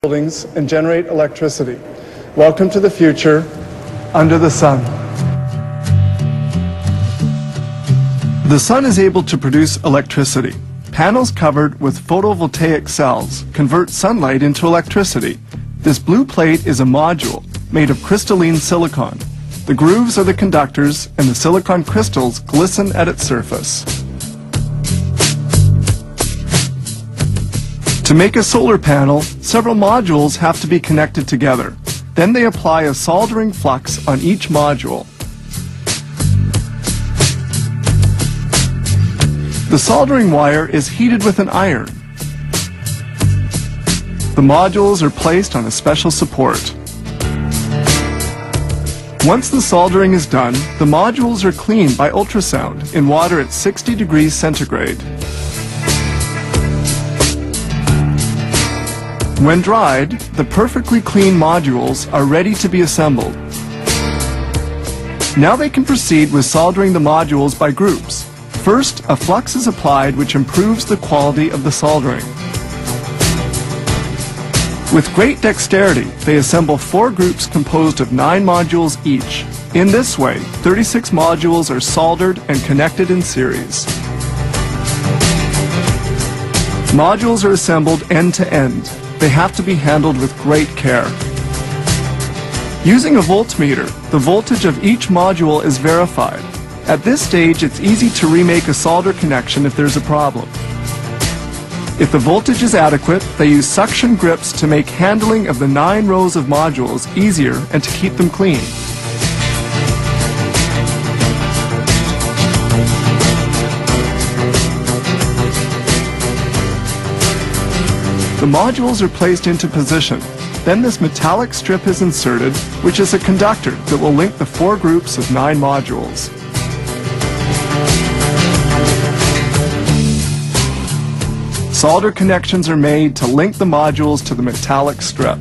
buildings and generate electricity. Welcome to the future, under the sun. The sun is able to produce electricity. Panels covered with photovoltaic cells convert sunlight into electricity. This blue plate is a module made of crystalline silicon. The grooves are the conductors, and the silicon crystals glisten at its surface. To make a solar panel, several modules have to be connected together. Then they apply a soldering flux on each module. The soldering wire is heated with an iron. The modules are placed on a special support. Once the soldering is done, the modules are cleaned by ultrasound in water at 60 degrees centigrade. When dried, the perfectly clean modules are ready to be assembled. Now they can proceed with soldering the modules by groups. First, a flux is applied which improves the quality of the soldering. With great dexterity, they assemble 4 groups composed of 9 modules each. In this way, 36 modules are soldered and connected in series. Modules are assembled end to end. They have to be handled with great care. Using a voltmeter, the voltage of each module is verified. At this stage, it's easy to remake a solder connection if there's a problem. If the voltage is adequate, they use suction grips to make handling of the 9 rows of modules easier and to keep them clean. The modules are placed into position. Then this metallic strip is inserted, which is a conductor that will link the 4 groups of 9 modules. Solder connections are made to link the modules to the metallic strip.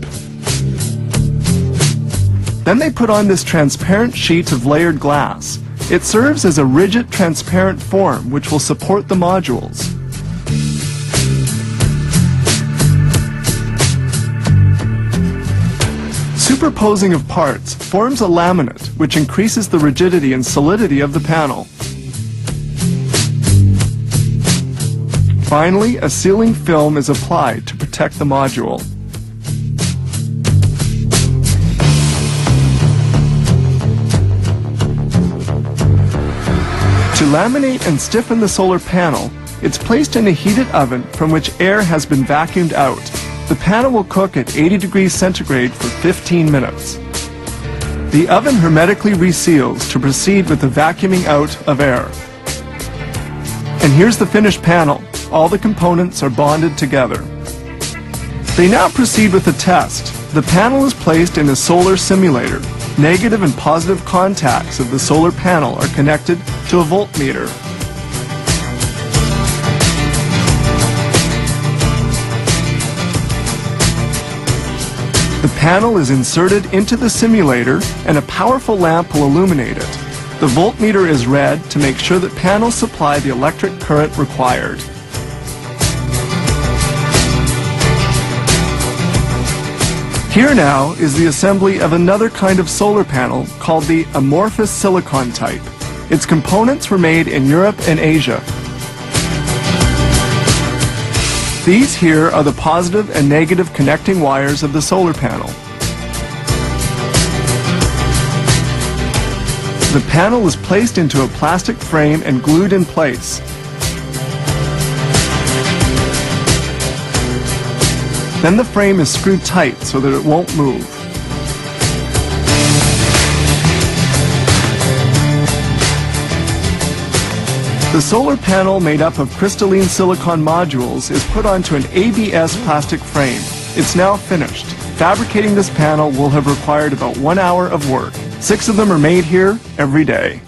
Then they put on this transparent sheet of layered glass. It serves as a rigid, transparent form which will support the modules. Superposing of parts forms a laminate which increases the rigidity and solidity of the panel. Finally, a sealing film is applied to protect the module. To laminate and stiffen the solar panel, it's placed in a heated oven from which air has been vacuumed out. The panel will cook at 80 degrees centigrade for 15 minutes. The oven hermetically reseals to proceed with the vacuuming out of air. And here's the finished panel. All the components are bonded together. They now proceed with the test. The panel is placed in a solar simulator. Negative and positive contacts of the solar panel are connected to a voltmeter. The panel is inserted into the simulator and a powerful lamp will illuminate it. The voltmeter is read to make sure that panels supply the electric current required. Here now is the assembly of another kind of solar panel called the amorphous silicon type. Its components were made in Europe and Asia. These here are the positive and negative connecting wires of the solar panel. The panel is placed into a plastic frame and glued in place. Then the frame is screwed tight so that it won't move. The solar panel made up of crystalline silicon modules is put onto an ABS plastic frame. It's now finished. Fabricating this panel will have required about 1 hour of work. 6 of them are made here every day.